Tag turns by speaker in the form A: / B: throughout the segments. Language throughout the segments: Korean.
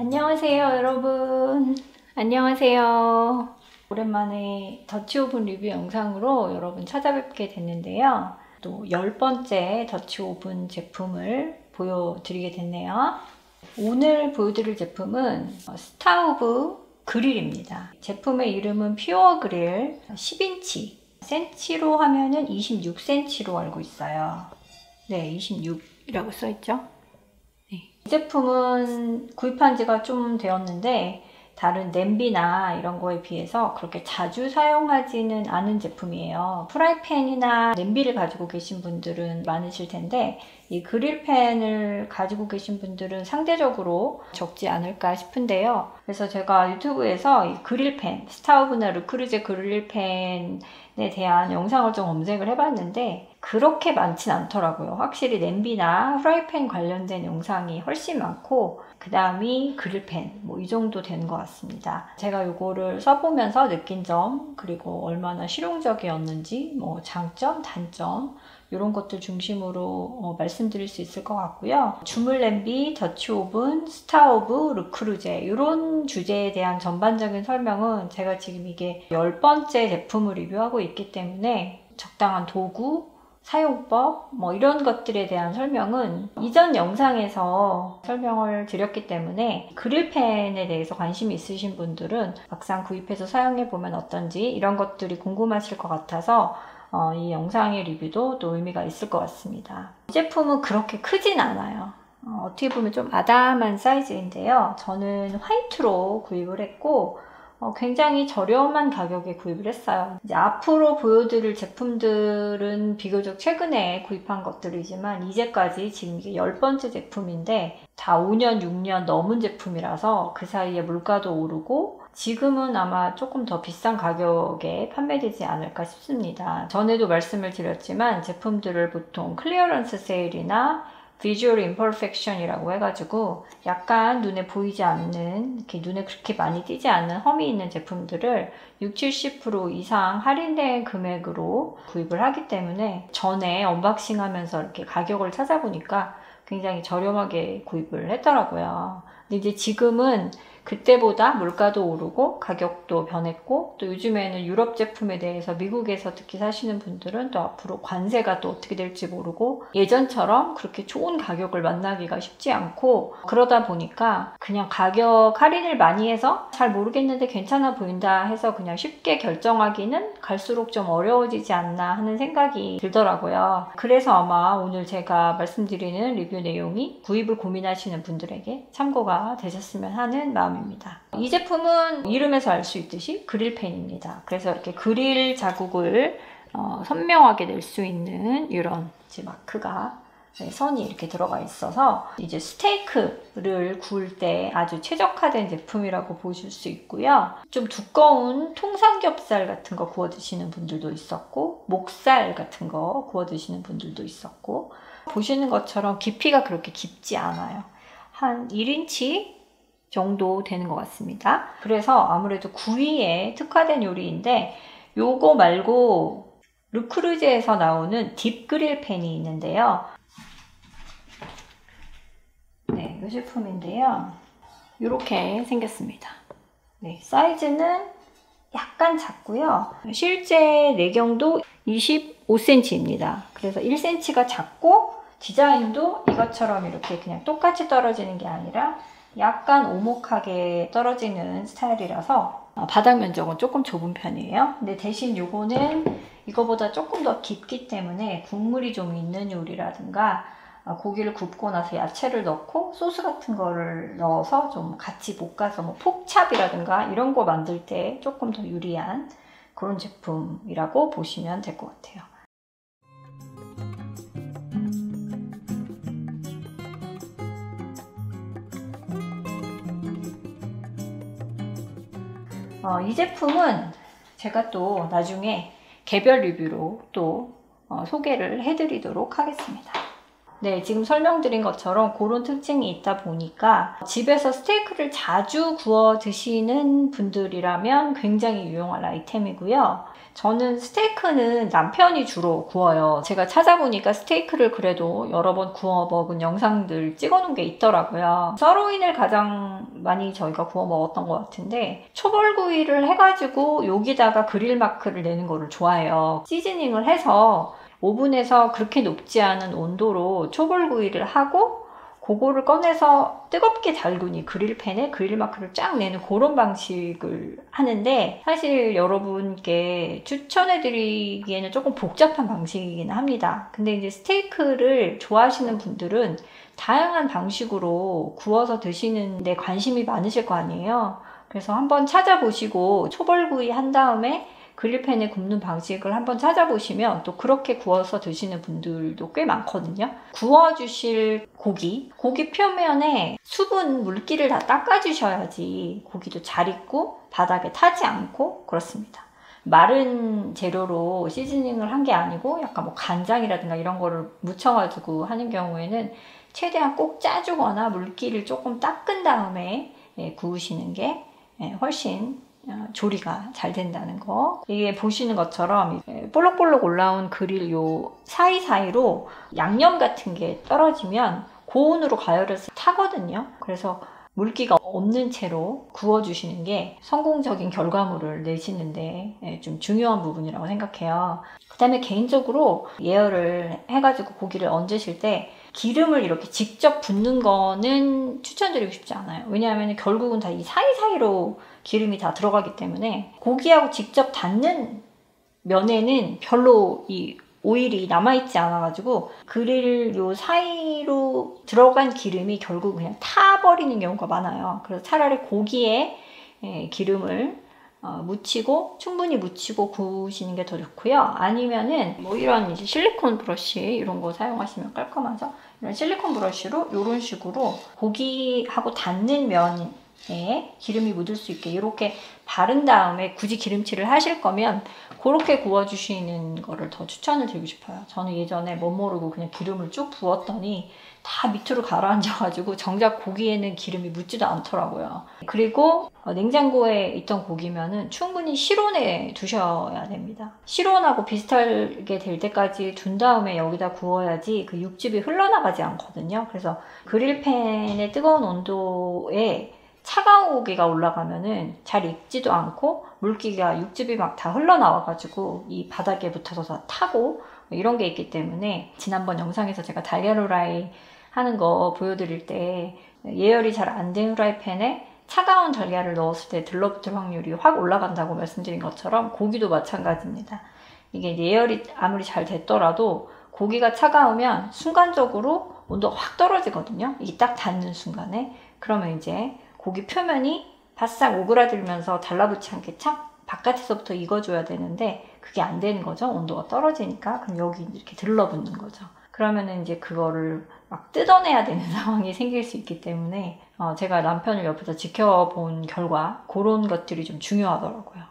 A: 안녕하세요 여러분. 안녕하세요. 오랜만에 더치오븐 리뷰 영상으로 여러분 찾아뵙게 됐는데요. 또 10번째 더치오븐 제품을 보여드리게 됐네요. 오늘 보여드릴 제품은 스타우브 그릴입니다. 제품의 이름은 퓨어 그릴 10인치, 센치로 하면은 26cm로 알고 있어요. 네, 26이라고 써있죠. 이 제품은 구입한 지가 좀 되었는데 다른 냄비나 이런 거에 비해서 그렇게 자주 사용하지는 않은 제품이에요. 프라이팬이나 냄비를 가지고 계신 분들은 많으실 텐데 이 그릴팬을 가지고 계신 분들은 상대적으로 적지 않을까 싶은데요. 그래서 제가 유튜브에서 이 그릴팬, 스타우브나 르크루제 그릴팬에 대한 영상을 좀 검색을 해봤는데 그렇게 많진 않더라고요. 확실히 냄비나 프라이팬 관련된 영상이 훨씬 많고 그 다음이 그릴팬 이 정도 되는 것 같습니다. 제가 이거를 써보면서 느낀 점, 그리고 얼마나 실용적이었는지 장점, 단점 이런 것들 중심으로 말씀드릴 수 있을 것 같고요. 주물 냄비, 더치오븐, 스타우브, 르크루제 이런 주제에 대한 전반적인 설명은 제가 지금 이게 10번째 제품을 리뷰하고 있기 때문에 적당한 도구, 사용법 이런 것들에 대한 설명은 이전 영상에서 설명을 드렸기 때문에 그릴팬에 대해서 관심이 있으신 분들은 막상 구입해서 사용해 보면 어떤지 이런 것들이 궁금하실 것 같아서 이 영상의 리뷰도 또 의미가 있을 것 같습니다. 이 제품은 그렇게 크진 않아요. 어떻게 보면 좀 아담한 사이즈인데요. 저는 화이트로 구입을 했고 굉장히 저렴한 가격에 구입을 했어요. 이제 앞으로 보여드릴 제품들은 비교적 최근에 구입한 것들이지만 이제까지 지금 이게 10번째 제품인데 다 5년, 6년 넘은 제품이라서 그 사이에 물가도 오르고 지금은 아마 조금 더 비싼 가격에 판매되지 않을까 싶습니다. 전에도 말씀을 드렸지만 제품들을 보통 클리어런스 세일이나 비주얼 임퍼펙션이라고 해가지고 약간 눈에 보이지 않는, 이렇게 눈에 그렇게 많이 띄지 않는 험이 있는 제품들을 60, 70% 이상 할인된 금액으로 구입을 하기 때문에 전에 언박싱 하면서 이렇게 가격을 찾아보니까 굉장히 저렴하게 구입을 했더라고요. 근데 이제 지금은 그때보다 물가도 오르고 가격도 변했고 또 요즘에는 유럽 제품에 대해서 미국에서 특히 사시는 분들은 또 앞으로 관세가 또 어떻게 될지 모르고 예전처럼 그렇게 좋은 가격을 만나기가 쉽지 않고 그러다 보니까 그냥 가격 할인을 많이 해서 잘 모르겠는데 괜찮아 보인다 해서 그냥 쉽게 결정하기는 갈수록 좀 어려워지지 않나 하는 생각이 들더라고요. 그래서 아마 오늘 제가 말씀드리는 리뷰 내용이 구입을 고민하시는 분들에게 참고가 되셨으면 하는 마음입니다. 이 제품은 이름에서 알 수 있듯이 그릴팬입니다. 그래서 이렇게 그릴 자국을 선명하게 낼 수 있는 이런 이제 마크가 선이 이렇게 들어가 있어서 이제 스테이크를 구울 때 아주 최적화된 제품이라고 보실 수 있고요. 좀 두꺼운 통삼겹살 같은 거 구워 드시는 분들도 있었고 목살 같은 거 구워 드시는 분들도 있었고 보시는 것처럼 깊이가 그렇게 깊지 않아요. 한 1인치 정도 되는 것 같습니다. 그래서 아무래도 구이에 특화된 요리인데 요거 말고 르크루제에서 나오는 딥그릴 팬이 있는데요. 네, 이 제품인데요. 이렇게 생겼습니다. 네, 사이즈는 약간 작고요. 실제 내경도 25cm입니다. 그래서 1cm가 작고 디자인도 이것처럼 이렇게 그냥 똑같이 떨어지는 게 아니라 약간 오목하게 떨어지는 스타일이라서 바닥 면적은 조금 좁은 편이에요. 근데 대신 요거는 이거보다 조금 더 깊기 때문에 국물이 좀 있는 요리라든가 고기를 굽고 나서 야채를 넣고 소스 같은 거를 넣어서 좀 같이 볶아서 폭찹이라든가 이런 거 만들 때 조금 더 유리한 그런 제품이라고 보시면 될 것 같아요. 이 제품은 제가 또 나중에 개별 리뷰로 또 소개를 해드리도록 하겠습니다. 네, 지금 설명드린 것처럼 그런 특징이 있다 보니까 집에서 스테이크를 자주 구워 드시는 분들이라면 굉장히 유용한 아이템이고요. 저는 스테이크는 남편이 주로 구워요. 제가 찾아보니까 스테이크를 그래도 여러 번 구워 먹은 영상들 찍어 놓은 게 있더라고요. 서로인을 가장 많이 저희가 구워 먹었던 것 같은데, 초벌구이를 해가지고 여기다가 그릴 마크를 내는 거를 좋아해요. 시즈닝을 해서 오븐에서 그렇게 높지 않은 온도로 초벌구이를 하고 그거를 꺼내서 뜨겁게 달군이 그릴팬에 그릴 마크를 쫙 내는 그런 방식을 하는데, 사실 여러분께 추천해드리기에는 조금 복잡한 방식이긴 합니다. 근데 이제 스테이크를 좋아하시는 분들은 다양한 방식으로 구워서 드시는 데 관심이 많으실 거 아니에요. 그래서 한번 찾아보시고 초벌구이 한 다음에 그릴팬에 굽는 방식을 한번 찾아보시면 또 그렇게 구워서 드시는 분들도 꽤 많거든요. 구워주실 고기 표면에 수분, 물기를 다 닦아주셔야지 고기도 잘 익고 바닥에 타지 않고 그렇습니다. 마른 재료로 시즈닝을 한 게 아니고 약간 뭐 간장이라든가 이런 거를 묻혀가지고 하는 경우에는 최대한 꼭 짜주거나 물기를 조금 닦은 다음에 구우시는 게 훨씬 조리가 잘 된다는 거. 이게 보시는 것처럼 볼록볼록 올라온 그릴 요 사이사이로 양념 같은 게 떨어지면 고온으로 가열해서 타거든요. 그래서 물기가 없는 채로 구워주시는 게 성공적인 결과물을 내시는데 좀 중요한 부분이라고 생각해요. 그 다음에 개인적으로 예열을 해가지고 고기를 얹으실 때 기름을 이렇게 직접 붓는 거는 추천드리고 싶지 않아요. 왜냐하면 결국은 다 이 사이사이로 기름이 다 들어가기 때문에 고기하고 직접 닿는 면에는 별로 이 오일이 남아있지 않아가지고 그릴 요 사이로 들어간 기름이 결국 그냥 타버리는 경우가 많아요. 그래서 차라리 고기에 기름을 충분히 묻히고 구우시는 게 더 좋고요. 아니면은 뭐 이런 이제 실리콘 브러쉬 이런 거 사용하시면 깔끔하죠. 이런 실리콘 브러쉬로 이런 식으로 고기하고 닿는 면에 기름이 묻을 수 있게 이렇게 바른 다음에 굳이 기름칠을 하실 거면 그렇게 구워주시는 거를 더 추천을 드리고 싶어요. 저는 예전에 못 모르고 그냥 기름을 쭉 부었더니 다 밑으로 가라앉아가지고 정작 고기에는 기름이 묻지도 않더라고요. 그리고 냉장고에 있던 고기면은 충분히 실온에 두셔야 됩니다. 실온하고 비슷하게 될 때까지 둔 다음에 여기다 구워야지 그 육즙이 흘러나가지 않거든요. 그래서 그릴팬의 뜨거운 온도에 차가운 고기가 올라가면은 잘 익지도 않고 물기가 육즙이 막 다 흘러나와가지고 이 바닥에 붙어서 다 타고 이런 게 있기 때문에, 지난번 영상에서 제가 달걀 후라이 하는 거 보여드릴 때 예열이 잘 안 된 후라이팬에 차가운 달걀을 넣었을 때 들러붙을 확률이 확 올라간다고 말씀드린 것처럼 고기도 마찬가지입니다. 이게 예열이 아무리 잘 됐더라도 고기가 차가우면 순간적으로 온도가 확 떨어지거든요. 이게 딱 닿는 순간에. 그러면 이제 고기 표면이 바싹 오그라들면서 달라붙지 않게 착 바깥에서부터 익어줘야 되는데 그게 안 되는 거죠. 온도가 떨어지니까. 그럼 여기 이렇게 들러붙는 거죠. 그러면은 이제 그거를 막 뜯어내야 되는 상황이 생길 수 있기 때문에 제가 남편을 옆에서 지켜본 결과 그런 것들이 좀 중요하더라고요.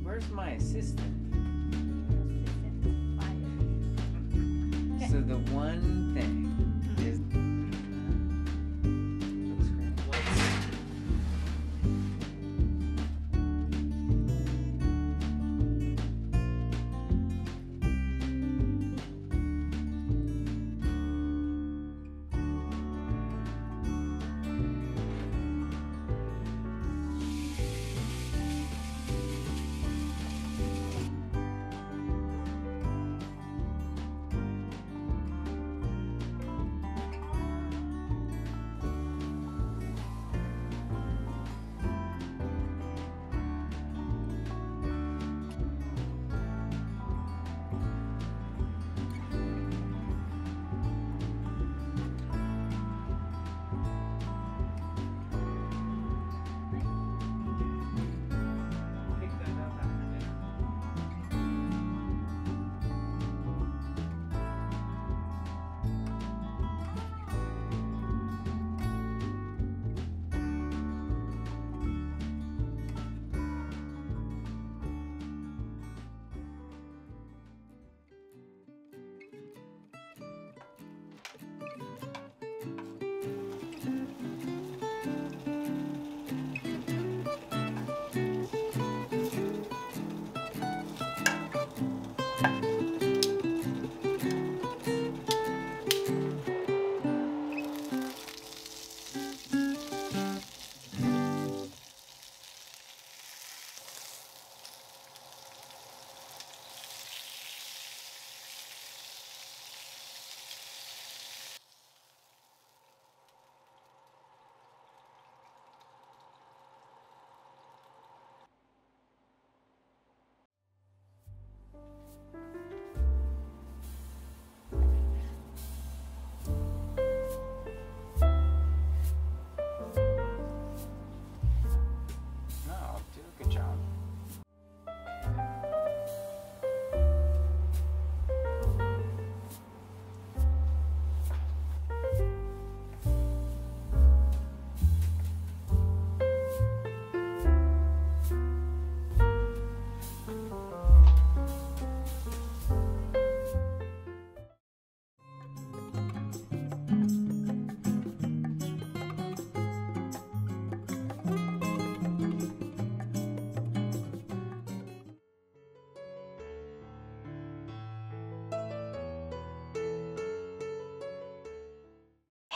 B: Where's my assistant? So the one thing is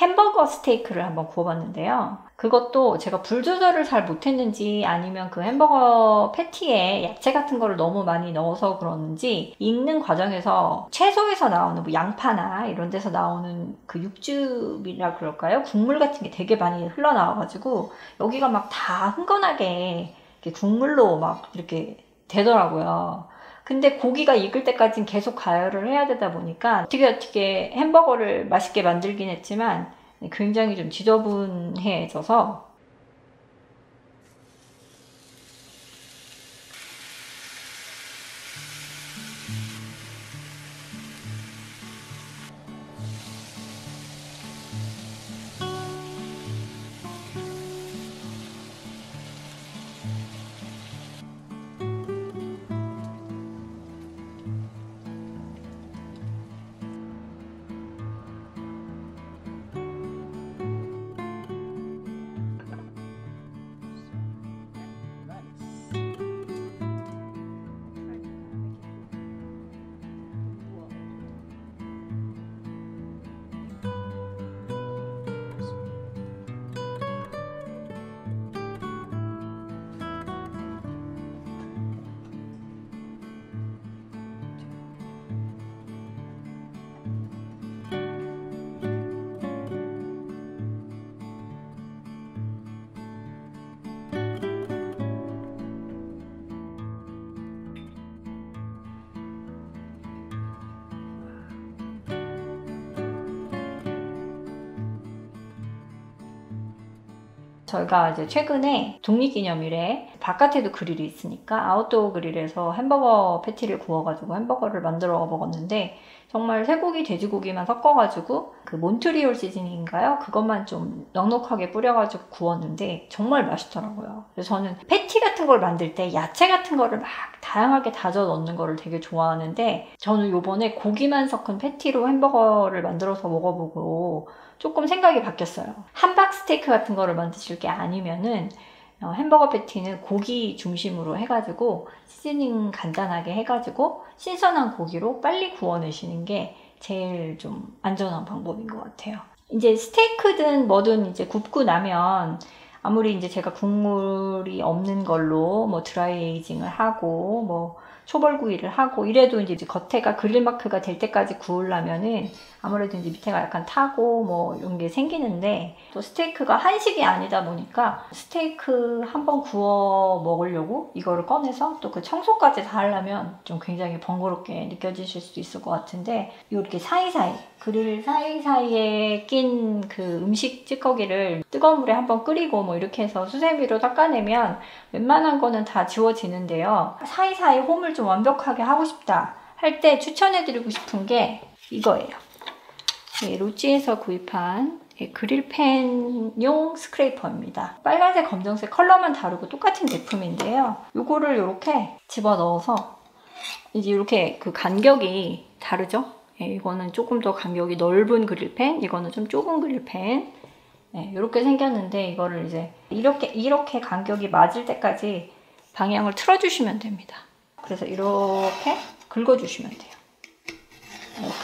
A: 햄버거 스테이크를 한번 구워봤는데요. 그것도 제가 불 조절을 잘 못했는지 아니면 그 햄버거 패티에 야채 같은 거를 너무 많이 넣어서 그러는지 익는 과정에서 채소에서 나오는 뭐 양파나 이런 데서 나오는 그 육즙이라 그럴까요? 국물 같은 게 되게 많이 흘러나와가지고 여기가 막 다 흥건하게 이렇게 국물로 막 이렇게 되더라고요. 근데 고기가 익을 때까지는 계속 가열을 해야 되다 보니까 어떻게 햄버거를 맛있게 만들긴 했지만 굉장히 좀 지저분해져서 저희가 이제 최근에 독립기념일에 바깥에도 그릴이 있으니까 아웃도어 그릴에서 햄버거 패티를 구워가지고 햄버거를 만들어 먹었는데 정말 쇠고기, 돼지고기만 섞어가지고 그 몬트리올 시즈닝인가요? 그것만 좀 넉넉하게 뿌려가지고 구웠는데 정말 맛있더라고요. 그래서 저는 패티 같은 걸 만들 때 야채 같은 거를 막 다양하게 다져 넣는 거를 되게 좋아하는데 저는 요번에 고기만 섞은 패티로 햄버거를 만들어서 먹어보고 조금 생각이 바뀌었어요. 함박 스테이크 같은 거를 만드실 게 아니면은 햄버거 패티는 고기 중심으로 해가지고 시즈닝 간단하게 해가지고 신선한 고기로 빨리 구워내시는 게 제일 좀 안전한 방법인 것 같아요. 이제 스테이크든 뭐든 이제 굽고 나면 아무리 이제 제가 국물이 없는 걸로 뭐 드라이 에이징을 하고 뭐 초벌구이를 하고 이래도 이제 겉에가 그릴 마크가 될 때까지 구우려면은 아무래도 이제 밑에가 약간 타고 뭐 이런 게 생기는데 또 스테이크가 한식이 아니다 보니까 스테이크 한번 구워 먹으려고 이거를 꺼내서 또 그 청소까지 다 하려면 좀 굉장히 번거롭게 느껴지실 수도 있을 것 같은데 이렇게 사이사이 그릴 사이사이에 낀 그 음식 찌꺼기를 뜨거운 물에 한번 끓이고 뭐 이렇게 해서 수세미로 닦아내면 웬만한 거는 다 지워지는데요. 사이사이 홈을 좀 완벽하게 하고 싶다 할 때 추천해드리고 싶은 게 이거예요. 로찌에서 구입한 그릴팬용 스크레이퍼입니다. 빨간색, 검정색 컬러만 다르고 똑같은 제품인데요. 이거를 이렇게 집어넣어서 이제 이렇게 그 간격이 다르죠? 이거는 조금 더 간격이 넓은 그릴팬, 이거는 좀 좁은 그릴팬. 이렇게 생겼는데 이거를 이제 이렇게 간격이 맞을 때까지 방향을 틀어주시면 됩니다. 그래서 이렇게 긁어주시면 돼요. 이렇게.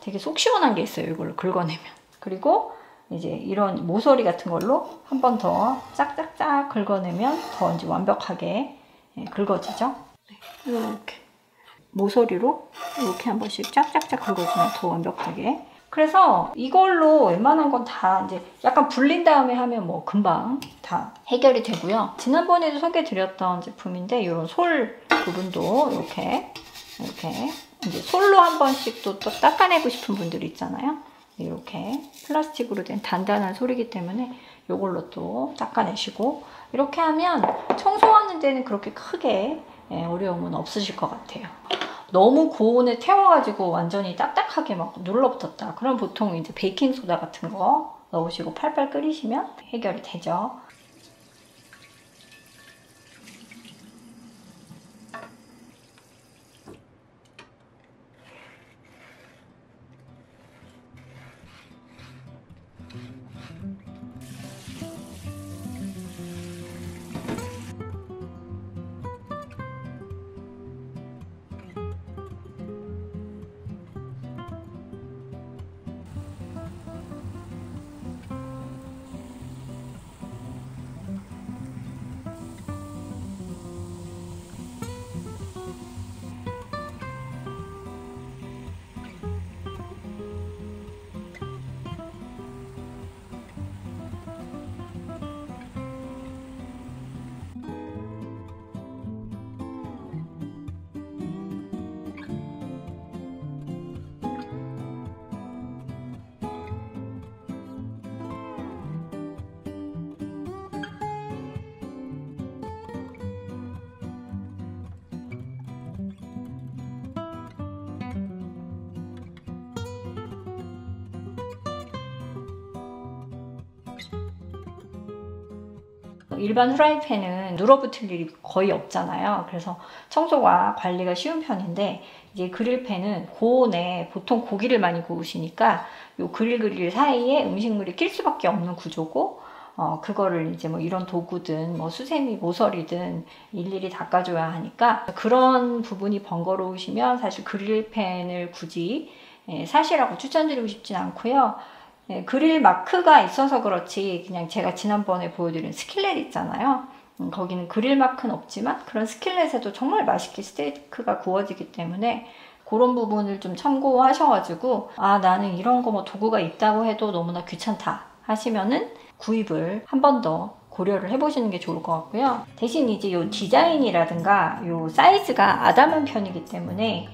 A: 되게 속 시원한 게 있어요. 이걸로 긁어내면. 그리고 이제 이런 모서리 같은 걸로 한 번 더 짝짝짝 긁어내면 더 이제 완벽하게 긁어지죠. 이렇게 모서리로 이렇게 한 번씩 짝짝짝 긁어주면 더 완벽하게. 그래서 이걸로 웬만한 건 다 이제 약간 불린 다음에 하면 뭐 금방 다 해결이 되고요. 지난번에도 소개드렸던 제품인데 이런 솔 부분도 이렇게 이제 솔로 한 번씩 또 닦아내고 싶은 분들이 있잖아요. 이렇게 플라스틱으로 된 단단한 솔이기 때문에 이걸로 또 닦아내시고 이렇게 하면 청소하는 데는 그렇게 크게 어려움은 없으실 것 같아요. 너무 고온에 태워가지고 완전히 딱딱하게 막 눌러붙었다. 그럼 보통 이제 베이킹소다 같은 거 넣으시고 팔팔 끓이시면 해결이 되죠. 일반 후라이팬은 눌어붙을 일이 거의 없잖아요. 그래서 청소가 관리가 쉬운 편인데 이제 그릴팬은 고온에 보통 고기를 많이 구우시니까 요 그릴 사이에 음식물이 낄 수밖에 없는 구조고 그거를 이제 뭐 이런 도구든 뭐 수세미 모서리든 일일이 닦아줘야 하니까 그런 부분이 번거로우시면 사실 그릴팬을 굳이 사시라고 추천드리고 싶진 않고요. 그릴 마크가 있어서 그렇지 그냥 제가 지난번에 보여드린 스킬렛 있잖아요. 거기는 그릴 마크는 없지만 그런 스킬렛에도 정말 맛있게 스테이크가 구워지기 때문에 그런 부분을 좀 참고하셔가지고 나는 이런 거 뭐 도구가 있다고 해도 너무나 귀찮다 하시면은 구입을 한 번 더 고려를 해보시는 게 좋을 것 같고요. 대신 이제 이 디자인이라든가 이 사이즈가 아담한 편이기 때문에